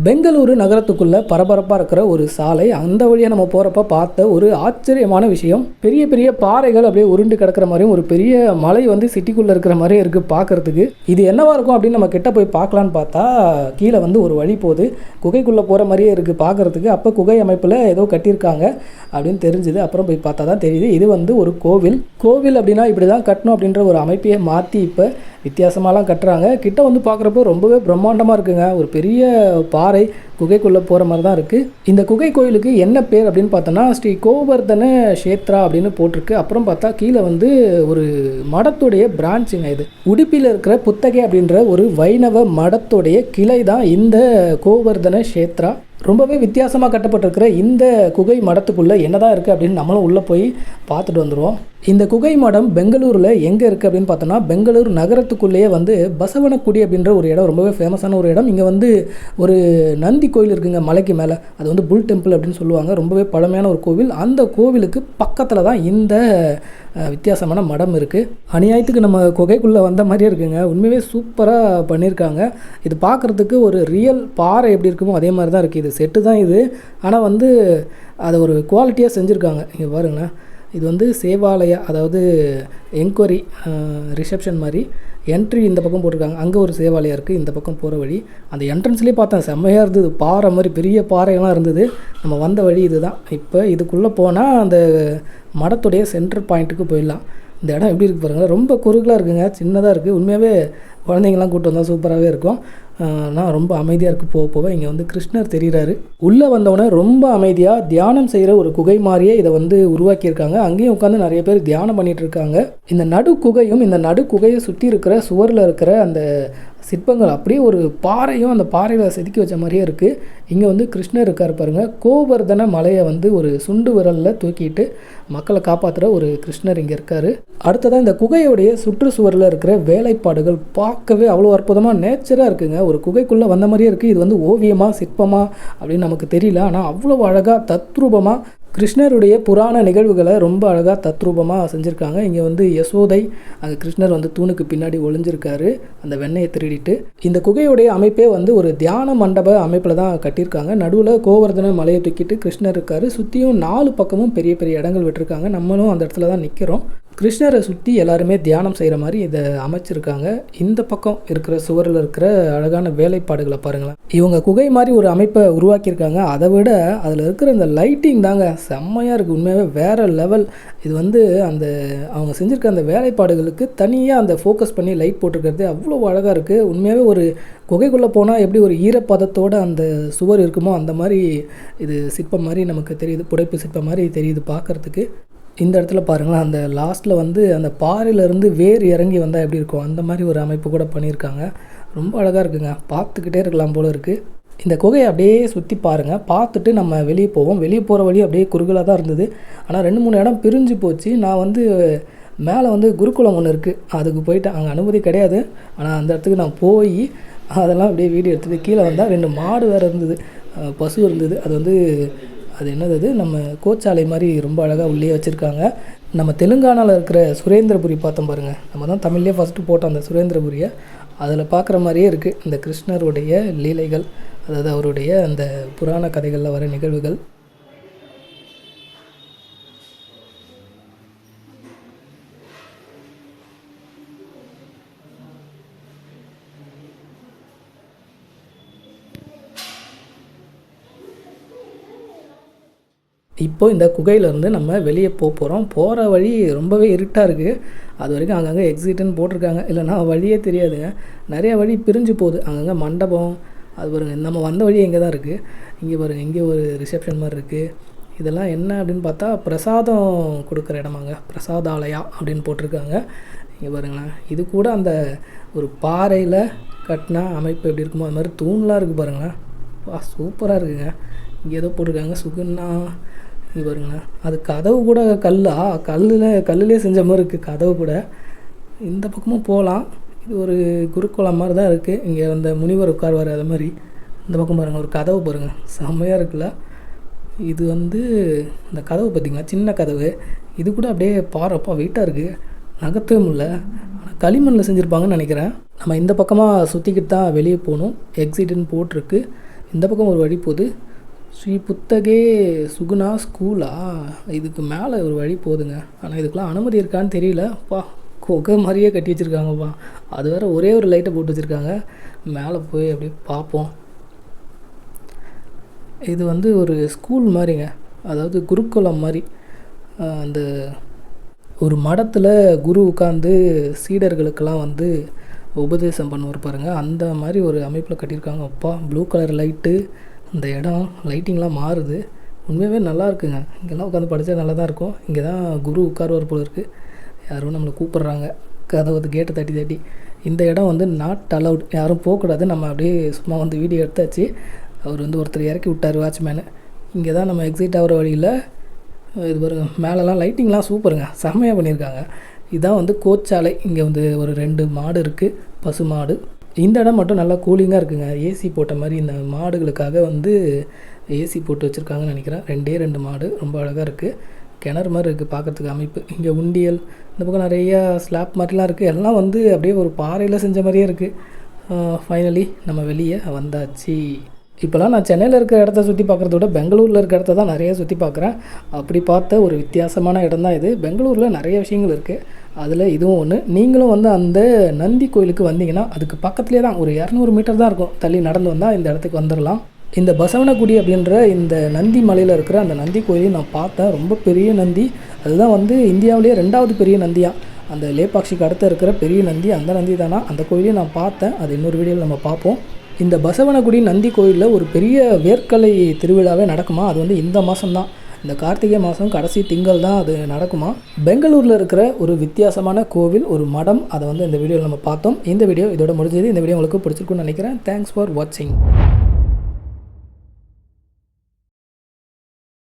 பெங்களூரு நகரத்துக்குள்ளே பரபரப்பாக இருக்கிற ஒரு சாலை, அந்த வழியாக நம்ம போகிறப்ப பார்த்த ஒரு ஆச்சரியமான விஷயம், பெரிய பெரிய பாறைகள் அப்படியே உருண்டு கிடக்கிற மாதிரியும் ஒரு பெரிய மலை வந்து சிட்டிக்குள்ளே இருக்கிற மாதிரியும் இருக்குது பார்க்குறதுக்கு. இது என்னவாக இருக்கும் அப்படின்னு நம்ம கிட்ட போய் பார்க்கலான்னு பார்த்தா கீழே வந்து ஒரு வழி போகுது, குகைக்குள்ளே போகிற மாதிரியே இருக்குது பார்க்குறதுக்கு. அப்போ குகை அமைப்பில் ஏதோ கட்டியிருக்காங்க அப்படின்னு தெரிஞ்சுது. அப்புறம் போய் பார்த்தா தான் தெரியுது இது வந்து ஒரு கோவில். கோவில் அப்படின்னா இப்படி தான் கட்டணும் அப்படின்ற ஒரு அமைப்பையே மாற்றி இப்போ வித்தியாசமாலாம் கட்டுறாங்க. கிட்ட வந்து பார்க்குறப்போ ரொம்பவே பிரம்மாண்டமாக இருக்குங்க. ஒரு பெரிய பாறை குகைக்குள்ளே போகிற மாதிரி தான் இருக்குது. இந்த குகை கோயிலுக்கு என்ன பேர் அப்படின்னு பார்த்தோன்னா ஸ்ரீ கோவர்தன க்ஷேத்ரா அப்படின்னு போட்டிருக்கு. அப்புறம் பார்த்தா கீழே வந்து ஒரு மடத்துடைய பிரான்ச்சுங்க. இது உடுப்பியில் இருக்கிற புத்தகை அப்படின்ற ஒரு வைணவ மடத்துடைய கிளை தான் இந்த கோவர்தன க்ஷேத்ரா. ரொம்பவே வித்தியாசமாக கட்டப்பட்டிருக்கிற இந்த குகை மடத்துக்குள்ளே என்னதான் இருக்குது அப்படின்னு நம்மளும் உள்ளே போய் பார்த்துட்டு வந்துடுவோம். இந்த குகை மடம் பெங்களூரில் எங்கே இருக்குது அப்படின்னு பார்த்தோன்னா பெங்களூர் நகரத்துக்குள்ளேயே வந்து பசவனக்குடி அப்படின்ற ஒரு இடம், ரொம்பவே ஃபேமஸான ஒரு இடம். இங்கே வந்து ஒரு நந்தி கோயில் இருக்குங்க மலைக்கு மேலே, அது வந்து புல் டெம்பிள் அப்படின்னு சொல்லுவாங்க. ரொம்பவே பழமையான ஒரு கோவில். அந்த கோவிலுக்கு பக்கத்தில் தான் இந்த வித்தியாசமான மடம் இருக்குது. அநியாயத்துக்கு நம்ம குகைக்குள்ளே வந்த மாதிரியே இருக்குங்க. உண்மையே சூப்பராக பண்ணியிருக்காங்க. இது பார்க்குறதுக்கு ஒரு ரியல் பாறை எப்படி இருக்குமோ அதே மாதிரி தான் இருக்குது. இது செட்டு தான் இது, ஆனால் வந்து அதை ஒரு குவாலிட்டியாக செஞ்சுருக்காங்க. இங்கே பாருங்களேன், இது வந்து சேவாலயா, அதாவது என்கொயரி ரிசப்ஷன் மாதிரி. என்ட்ரி இந்த பக்கம் போட்டிருக்காங்க, அங்கே ஒரு சேவாலயம் இருக்குது இந்த பக்கம் போகிற வழி. அந்த என்ட்ரன்ஸ்லேயே பார்த்தேன், செம்மையாக இருந்தது. பாறை மாதிரி பெரிய பாறையெல்லாம் இருந்தது. நம்ம வந்த வழி இது தான். இப்போ இதுக்குள்ளே போனால் அந்த மடத்துடைய சென்டர் பாயிண்ட்டுக்கு போயிடலாம். இந்த இடம் எப்படி இருக்குது பாருங்கள், ரொம்ப குறுகலாக இருக்குங்க, சின்னதாக இருக்குது. உண்மையாகவே குழந்தைங்கள்லாம் கூப்பிட்டு வந்தால் சூப்பராகவே இருக்கும். நான் ரொம்ப அமைதியாக இருக்குது. போக போக இங்கே வந்து கிருஷ்ணர் தெரிகிறாரு. உள்ளே வந்தவொடனே ரொம்ப அமைதியாக தியானம் செய்கிற ஒரு குகை மாதிரியே இதை வந்து உருவாக்கியிருக்காங்க. அங்கேயும் உட்காந்து நிறைய பேர் தியானம் பண்ணிகிட்டு இருக்காங்க. இந்த நடு குகையும் இந்த நடு குகையை சுற்றி இருக்கிற சுவரில் இருக்கிற அந்த சிற்பங்கள் அப்படியே ஒரு பாறையும் அந்த பாறையில் செதுக்கி வச்ச மாதிரியே இருக்குது. இங்கே வந்து கிருஷ்ணர் இருக்கார் பாருங்கள். கோவர்தன மலையை வந்து ஒரு சுண்டு விரலில் தூக்கிட்டு மக்களை காப்பாற்றுற ஒரு கிருஷ்ணர் இங்கே இருக்கார். அடுத்ததாக இந்த குகையோடைய சுற்றுச்சுவரில் இருக்கிற வேலைப்பாடுகள் பார்க்கவே அவ்வளோ அற்புதமாக நேச்சராக இருக்குங்க. ஒரு குகைக்குள்ளே வந்த மாதிரியே இருக்குது. இது வந்து ஓவியமாக சிற்பமாக அப்படின்னு நமக்கு தெரியல, ஆனால் அவ்வளோ அழகாக தத்ரூபமாக கிருஷ்ணருடைய புராண நிகழ்வுகளை ரொம்ப அழகாக தத்ரூபமாக செஞ்சுருக்காங்க. இங்கே வந்து யசோதை, அங்கே கிருஷ்ணர் வந்து தூணுக்கு பின்னாடி ஒளிஞ்சிருக்காரு அந்த வெண்ணையை திருடிட்டு. இந்த குகையுடைய அமைப்பே வந்து ஒரு தியான மண்டப அமைப்பில் தான் கட்டியிருக்காங்க. நடுவில் கோவர்தன மலையை தூக்கிட்டு கிருஷ்ணர் இருக்கார். சுற்றியும் 4 பக்கமும் பெரிய பெரிய இடங்கள் விட்டுருக்காங்க. நம்மளும் அந்த இடத்துல தான் நிற்கிறோம். கிருஷ்ணரை சுற்றி எல்லாருமே தியானம் செய்கிற மாதிரி இதை அமைச்சிருக்காங்க. இந்த பக்கம் இருக்கிற சுவரில் இருக்கிற அழகான வேலைப்பாடுகளை பாருங்களேன். இவங்க குகை மாதிரி ஒரு அமைப்பை உருவாக்கியிருக்காங்க. அதை விட அதில் இருக்கிற இந்த லைட்டிங் தாங்க செம்மையாக இருக்குது. உண்மையாகவே வேறு லெவல். இது வந்து அந்த அவங்க செஞ்சுருக்க அந்த வேலைப்பாடுகளுக்கு தனியாக அந்த ஃபோக்கஸ் பண்ணி லைட் போட்டிருக்கிறது அவ்வளோ அழகாக இருக்குது. உண்மையாகவே ஒரு குகைக்குள்ளே போனால் எப்படி ஒரு ஈரப்பதத்தோடு அந்த சுவர் இருக்குமோ அந்த மாதிரி இது சிற்பம் மாதிரி நமக்கு தெரியுது. புடைப்பு சிற்பம் மாதிரி தெரியுது பார்க்குறதுக்கு. இந்த இடத்துல பாருங்களேன், அந்த லாஸ்ட்டில் வந்து அந்த பாறையிலேருந்து வேர் இறங்கி வந்தால் எப்படி இருக்கும் அந்த மாதிரி ஒரு அமைப்பு கூட பண்ணியிருக்காங்க. ரொம்ப அழகாக இருக்குங்க, பார்த்துக்கிட்டே இருக்கலாம் போல் இருக்குது. இந்த குகையை அப்படியே சுற்றி பாருங்கள். பார்த்துட்டு நம்ம வெளியே போவோம். வெளியே போகிற வழி அப்படியே குறுகலாக தான் இருந்தது, ஆனால் 2-3 இடம் பிரிஞ்சு போச்சு. நான் வந்து மேலே வந்து குருகுலம் ஒன்று இருக்குது, அதுக்கு போயிட்டேன். அங்கே அனுமதி கிடையாது, ஆனால் அந்த இடத்துக்கு நான் போய் அதெல்லாம் அப்படியே வீடியோ எடுத்துகிட்டு கீழே வந்தால் 2 மாடு வேறு இருந்தது, பசு இருந்தது. அது வந்து அது என்னது, நம்ம கோச்சாலை மாதிரி ரொம்ப அழகாக உள்ளே வச்சுருக்காங்க. நம்ம தெலுங்கானாவில் இருக்கிற சுரேந்திரபுரி பார்த்தோம் பாருங்கள், நம்ம தான் தமிழ்லேயே ஃபஸ்ட்டு போட்டோம் அந்த சுரேந்திரபுரியை. அதில் பார்க்குற மாதிரியே இருக்குது இந்த கிருஷ்ணருடைய லீலைகள், அதாவது அவருடைய அந்த புராண கதைகளில் வர நிகழ்வுகள். இப்போது இந்த குகையிலேருந்து நம்ம வெளியே போகிறோம். போகிற வழி ரொம்பவே இருட்டாக இருக்குது. அது வரைக்கும் அங்கங்கே எக்ஸிட்டுன்னு போட்டிருக்காங்க, இல்லைனா வழியே தெரியாதுங்க. நிறைய வழி பிரிஞ்சு போகுது, அங்கங்கே மண்டபம். அது பாருங்கள், நம்ம வந்த வழி எங்கே தான் இருக்குது. இங்கே பாருங்கள், இங்கே ஒரு ரிசப்ஷன் மாதிரி இருக்குது. இதெல்லாம் என்ன அப்படின்னு பார்த்தா பிரசாதம் கொடுக்குற இடமாங்க, பிரசாதாலயா அப்படின்னு போட்டிருக்காங்க. இங்கே பாருங்களேன், இது கூட அந்த ஒரு பாறையில் கட்டினா அமைப்பு எப்படி இருக்குமோ அது மாதிரி தூண்லாம் இருக்குது பாருங்களேன். சூப்பராக இருக்குங்க. இங்கே ஏதோ போட்டிருக்காங்க சுகுண்ணா. இங்கே பாருங்களேன், அது கதவு கூட கல்லுலேயே செஞ்ச மாதிரி இருக்குது கதவு கூட. இந்த பக்கமும் போகலாம். இது ஒரு குருகுலம் மாதிரி தான் இருக்குது. இங்கே அந்த முனிவர் உட்கார்வார் அது மாதிரி. இந்த பக்கம் பாருங்கள், ஒரு கதவு பாருங்கள், செம்மையாக இருக்குல்ல. இது வந்து இந்த கதவு பார்த்திங்களா, சின்ன கதவு. இது கூட அப்படியே பாறைப்பா வெயிட்டாக இருக்குது, நகர்த்தவே முடியல. ஆனால் களிமண்ணில் செஞ்சுருப்பாங்கன்னு நினைக்கிறேன். நம்ம இந்த பக்கமாக சுற்றிக்கிட்டு தான் வெளியே போகணும். எக்ஸிட்டுன்னு போட்டிருக்கு. இந்த பக்கம் ஒரு வழி போகுது. ஸ்ரீ புத்தகே சுகுணா ஸ்கூலா? இதுக்கு மேலே ஒரு வழி போகுதுங்க. ஆனால் இதுக்கெலாம் அனுமதி இருக்கான்னு தெரியலப்பா. குகை மாதிரியே கட்டி வச்சுருக்காங்கப்பா. அது வேறு ஒரே ஒரு லைட்டை போட்டு வச்சுருக்காங்க. மேலே போய் அப்படியே பார்ப்போம். இது வந்து ஒரு ஸ்கூல் மாதிரிங்க, அதாவது குருகுலம் மாதிரி. அந்த ஒரு மடத்தில் குரு உட்காந்து சீடர்களுக்கெல்லாம் வந்து உபதேசம் பண்ணுவார் பாருங்கள், அந்த மாதிரி ஒரு அமைப்பில் கட்டியிருக்காங்க. அப்பா, ப்ளூ கலர் லைட்டு, இந்த இடம் லைட்டிங்லாம் மாறுது. உண்மையாகவே நல்லா இருக்குங்க. இங்கெல்லாம் உட்காந்து படித்தா நல்லா தான் இருக்கும். இங்கே தான் குரு உட்காருவார் போல இருக்குது. யாரும் நம்மளை கூப்பிட்றாங்க, கதவு கேட்டை தட்டி தட்டி. இந்த இடம் வந்து நாட் அலவுட், யாரும் போகக்கூடாது. நம்ம அப்படியே சும்மா வந்து வீடியோ எடுத்தாச்சு. அவர் வந்து ஒருத்தர் இறக்கி விட்டார், வாட்ச்மேனு. இங்கே தான் நம்ம எக்ஸிட் ஆகிற வழியில். இது பாருங்க, மேலெலாம் லைட்டிங்லாம் சூப்பருங்க, செம்மையாக பண்ணியிருக்காங்க. இதுதான் வந்து கோச்சாலை. இங்கே வந்து ஒரு 2 மாடு இருக்குது, பசு மாடு. இந்த இடம் மட்டும் நல்லா கூலிங்காக இருக்குங்க. ஏசி போட்ட மாதிரி இந்த மாடுகளுக்காக வந்து ஏசி போட்டு வச்சுருக்காங்கன்னு நினைக்கிறேன். 2 மாடு ரொம்ப அழகாக இருக்குது. கிணறு மாதிரி இருக்குது பார்க்குறதுக்கு அமைப்பு. இங்கே உண்டியல், இந்த பக்கம் நிறையா ஸ்லாப் மாதிரிலாம் இருக்குது. எல்லாம் வந்து அப்படியே ஒரு பாறையில் செஞ்ச மாதிரியே இருக்குது. ஃபைனலி நம்ம வெளியே வந்தாச்சு. இப்போலாம் நான் சென்னையில் இருக்கிற இடத்த சுற்றி பார்க்குறத விட பெங்களூரில் இருக்கிற இடத்த தான் நிறையா சுற்றி பார்க்குறேன். அப்படி பார்த்த ஒரு வித்தியாசமான இடம் தான் இது. பெங்களூரில் நிறைய விஷயங்கள் இருக்குது, அதில் இதுவும் ஒன்று. நீங்களும் வந்து அந்த நந்தி கோயிலுக்கு வந்தீங்கன்னா அதுக்கு பக்கத்துலேயே தான், ஒரு 200 மீட்டர் தான் இருக்கும், தள்ளி நடந்து வந்தால் இந்த இடத்துக்கு வந்துடலாம். இந்த பசவனகுடி அப்படின்ற இந்த நந்தி மலையில் இருக்கிற அந்த நந்தி கோயிலையும் நான் பார்த்தேன். ரொம்ப பெரிய நந்தி. அதுதான் வந்து இந்தியாவிலேயே 2வது பெரிய நந்தியாக. அந்த லேபாக்ஷிக்கு அடுத்து இருக்கிற பெரிய நந்தி அந்த நந்தி தானா. அந்த கோயிலையும் நான் பார்த்தேன். அது இன்னொரு வீடியோவில் நம்ம பார்ப்போம். இந்த பசவனகுடி நந்தி கோயிலில் ஒரு பெரிய வேர்க்கலை திருவிழாவே நடக்குமா. அது வந்து இந்த மாதம் தான், இந்த கார்த்திகை மாதம் கடைசி திங்கள் தான் அது நடக்குமா. பெங்களூரில் இருக்கிற ஒரு வித்தியாசமான கோவில், ஒரு மடம், அதை வந்து இந்த வீடியோவில் நம்ம பார்த்தோம். இந்த வீடியோ இதோட முடிஞ்சது. இந்த வீடியோ உங்களுக்கு பிடிச்சிருக்குன்னு நினைக்கிறேன். தேங்க்ஸ் ஃபார் வாட்சிங்.